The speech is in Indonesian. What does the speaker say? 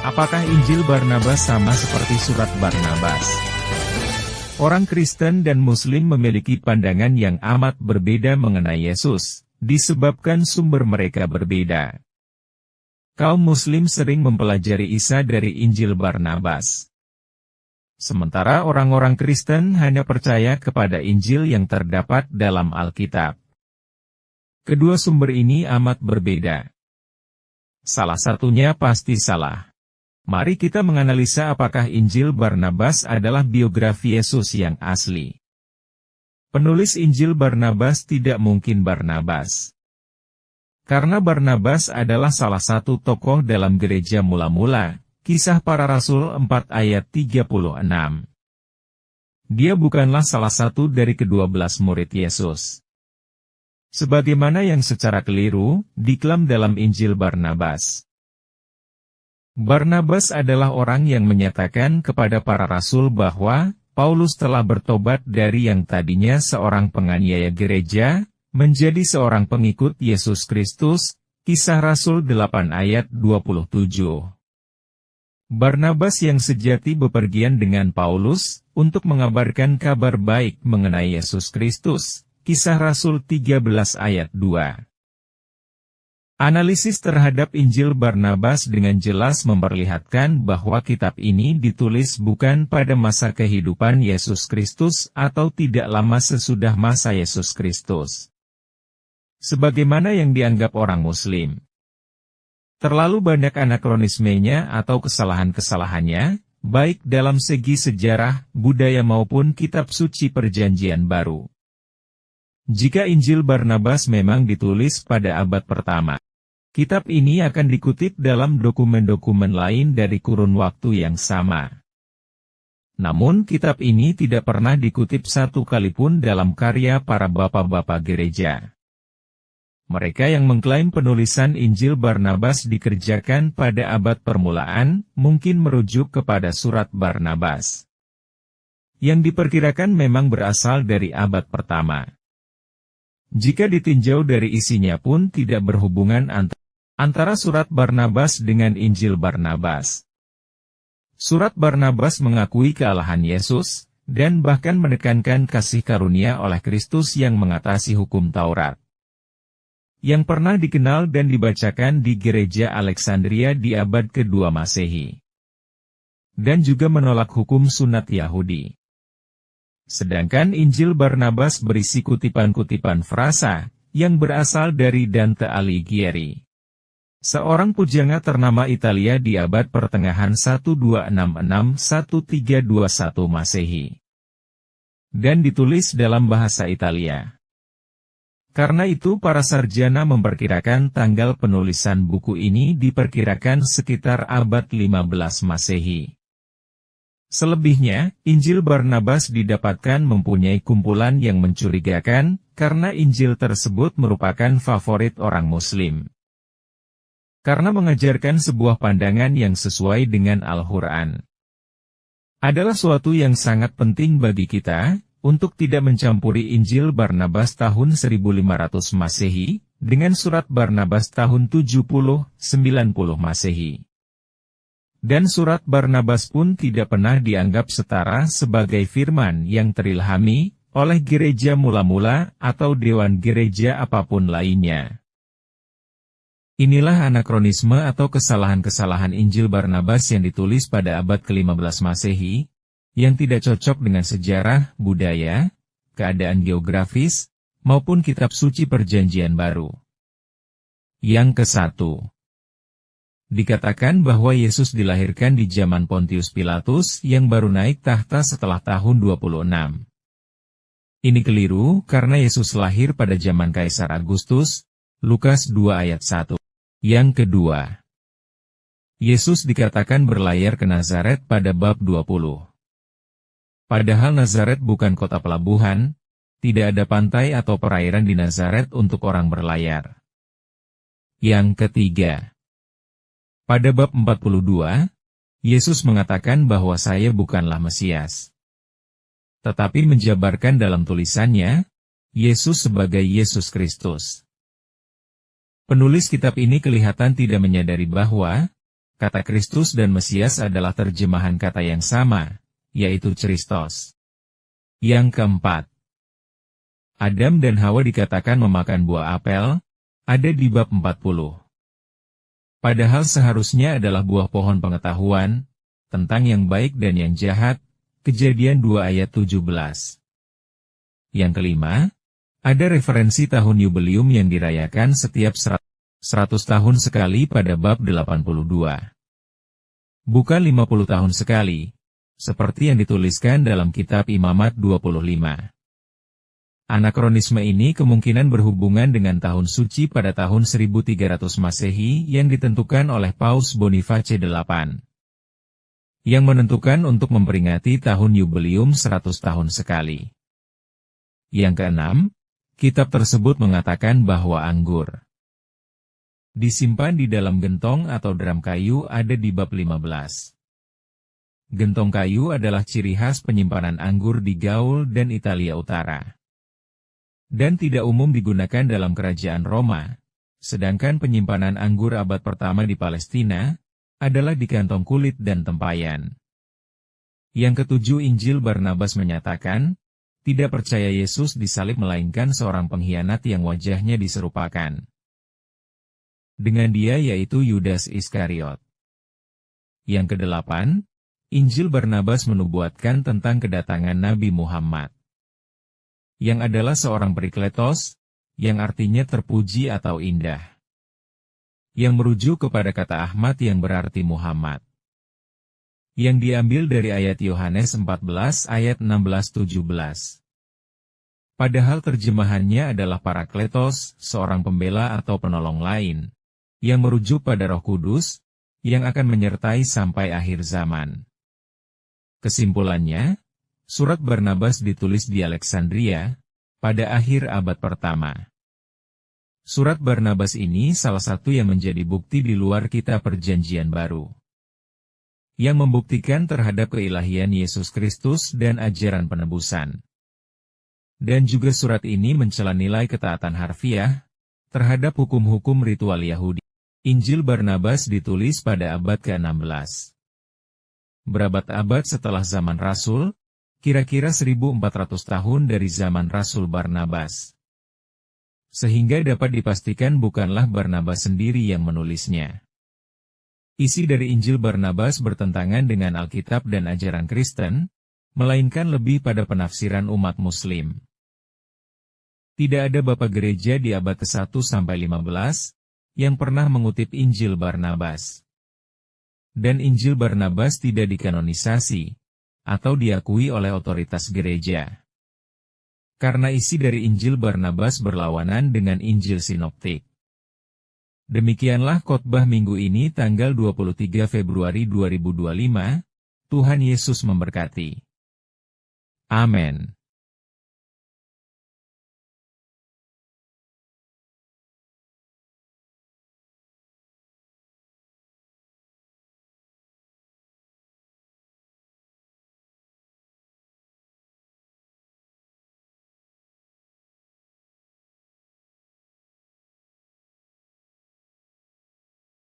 Apakah Injil Barnabas sama seperti surat Barnabas? Orang Kristen dan Muslim memiliki pandangan yang amat berbeda mengenai Yesus, disebabkan sumber mereka berbeda. Kaum Muslim sering mempelajari Isa dari Injil Barnabas. Sementara orang-orang Kristen hanya percaya kepada Injil yang terdapat dalam Alkitab. Kedua sumber ini amat berbeda. Salah satunya pasti salah. Mari kita menganalisa apakah Injil Barnabas adalah biografi Yesus yang asli. Penulis Injil Barnabas tidak mungkin Barnabas. Karena Barnabas adalah salah satu tokoh dalam gereja mula-mula, Kisah Para Rasul 4 ayat 36. Dia bukanlah salah satu dari ke-12 murid Yesus. Sebagaimana yang secara keliru diklaim dalam Injil Barnabas. Barnabas adalah orang yang menyatakan kepada para rasul bahwa Paulus telah bertobat dari yang tadinya seorang penganiaya gereja, menjadi seorang pengikut Yesus Kristus, Kisah Rasul 8 ayat 27. Barnabas yang sejati bepergian dengan Paulus, untuk mengabarkan kabar baik mengenai Yesus Kristus, Kisah Rasul 13 ayat 2. Analisis terhadap Injil Barnabas dengan jelas memperlihatkan bahwa kitab ini ditulis bukan pada masa kehidupan Yesus Kristus atau tidak lama sesudah masa Yesus Kristus. Sebagaimana yang dianggap orang Muslim. Terlalu banyak anakronismenya atau kesalahan-kesalahannya, baik dalam segi sejarah, budaya maupun kitab suci Perjanjian Baru. Jika Injil Barnabas memang ditulis pada abad pertama, kitab ini akan dikutip dalam dokumen-dokumen lain dari kurun waktu yang sama. Namun kitab ini tidak pernah dikutip satu kali pun dalam karya para bapak-bapak gereja. Mereka yang mengklaim penulisan Injil Barnabas dikerjakan pada abad permulaan, mungkin merujuk kepada surat Barnabas, yang diperkirakan memang berasal dari abad pertama. Jika ditinjau dari isinya pun tidak berhubungan antara surat Barnabas dengan Injil Barnabas. Surat Barnabas mengakui kealahan Yesus, dan bahkan menekankan kasih karunia oleh Kristus yang mengatasi hukum Taurat, yang pernah dikenal dan dibacakan di gereja Alexandria di abad kedua Masehi, dan juga menolak hukum sunat Yahudi. Sedangkan Injil Barnabas berisi kutipan-kutipan frasa, yang berasal dari Dante Alighieri, seorang pujangga ternama Italia di abad pertengahan 1266-1321 Masehi, dan ditulis dalam bahasa Italia. Karena itu para sarjana memperkirakan tanggal penulisan buku ini diperkirakan sekitar abad 15 Masehi. Selebihnya, Injil Barnabas didapatkan mempunyai kumpulan yang mencurigakan, karena Injil tersebut merupakan favorit orang Muslim. Karena mengajarkan sebuah pandangan yang sesuai dengan Al-Quran. Adalah suatu yang sangat penting bagi kita, untuk tidak mencampuri Injil Barnabas tahun 1500 Masehi, dengan surat Barnabas tahun 70-90 Masehi. Dan surat Barnabas pun tidak pernah dianggap setara sebagai firman yang terilhami oleh gereja mula-mula atau dewan gereja apapun lainnya. Inilah anakronisme atau kesalahan-kesalahan Injil Barnabas yang ditulis pada abad ke-15 Masehi, yang tidak cocok dengan sejarah, budaya, keadaan geografis, maupun kitab suci Perjanjian Baru. Yang ke-1. Dikatakan bahwa Yesus dilahirkan di zaman Pontius Pilatus yang baru naik tahta setelah tahun 26. Ini keliru karena Yesus lahir pada zaman Kaisar Agustus, Lukas 2 ayat 1. Yang kedua, Yesus dikatakan berlayar ke Nazaret pada bab 20. Padahal Nazaret bukan kota pelabuhan, tidak ada pantai atau perairan di Nazaret untuk orang berlayar. Yang ketiga, pada bab 42, Yesus mengatakan bahwa saya bukanlah Mesias. Tetapi menjabarkan dalam tulisannya, Yesus sebagai Yesus Kristus. Penulis kitab ini kelihatan tidak menyadari bahwa, kata Kristus dan Mesias adalah terjemahan kata yang sama, yaitu Christos. Yang keempat, Adam dan Hawa dikatakan memakan buah apel, ada di bab 40. Padahal seharusnya adalah buah pohon pengetahuan, tentang yang baik dan yang jahat, Kejadian 2 ayat 17. Yang kelima, ada referensi tahun jubileum yang dirayakan setiap 100 tahun sekali pada bab 82. Bukan 50 tahun sekali, seperti yang dituliskan dalam kitab Imamat 25. Anakronisme ini kemungkinan berhubungan dengan tahun suci pada tahun 1300 Masehi yang ditentukan oleh Paus Boniface VIII, yang menentukan untuk memperingati tahun jubileum 100 tahun sekali. Yang keenam, kitab tersebut mengatakan bahwa anggur disimpan di dalam gentong atau dram kayu ada di bab 15. Gentong kayu adalah ciri khas penyimpanan anggur di Gaul dan Italia Utara, dan tidak umum digunakan dalam kerajaan Roma, sedangkan penyimpanan anggur abad pertama di Palestina adalah di kantong kulit dan tempayan. Yang ketujuh, Injil Barnabas menyatakan, tidak percaya Yesus disalib melainkan seorang pengkhianat yang wajahnya diserupakan dengan dia, yaitu Yudas Iskariot. Yang kedelapan, Injil Barnabas menubuatkan tentang kedatangan Nabi Muhammad, yang adalah seorang perikletos, yang artinya terpuji atau indah, yang merujuk kepada kata Ahmad yang berarti Muhammad, yang diambil dari ayat Yohanes 14 ayat 16-17. Padahal terjemahannya adalah Parakletos, seorang pembela atau penolong lain, yang merujuk pada Roh Kudus, yang akan menyertai sampai akhir zaman. Kesimpulannya, surat Barnabas ditulis di Alexandria, pada akhir abad pertama. Surat Barnabas ini salah satu yang menjadi bukti di luar kitab Perjanjian Baru, yang membuktikan terhadap keilahian Yesus Kristus dan ajaran penebusan. Dan juga surat ini mencela nilai ketaatan harfiah terhadap hukum-hukum ritual Yahudi. Injil Barnabas ditulis pada abad ke-16. Berabad-abad setelah zaman Rasul, kira-kira 1400 tahun dari zaman Rasul Barnabas. Sehingga dapat dipastikan bukanlah Barnabas sendiri yang menulisnya. Isi dari Injil Barnabas bertentangan dengan Alkitab dan ajaran Kristen, melainkan lebih pada penafsiran umat Muslim. Tidak ada Bapak Gereja di abad ke-1-15 yang pernah mengutip Injil Barnabas. Dan Injil Barnabas tidak dikanonisasi atau diakui oleh otoritas gereja, karena isi dari Injil Barnabas berlawanan dengan Injil Sinoptik. Demikianlah khotbah minggu ini tanggal 23 Februari 2025, Tuhan Yesus memberkati. Amin.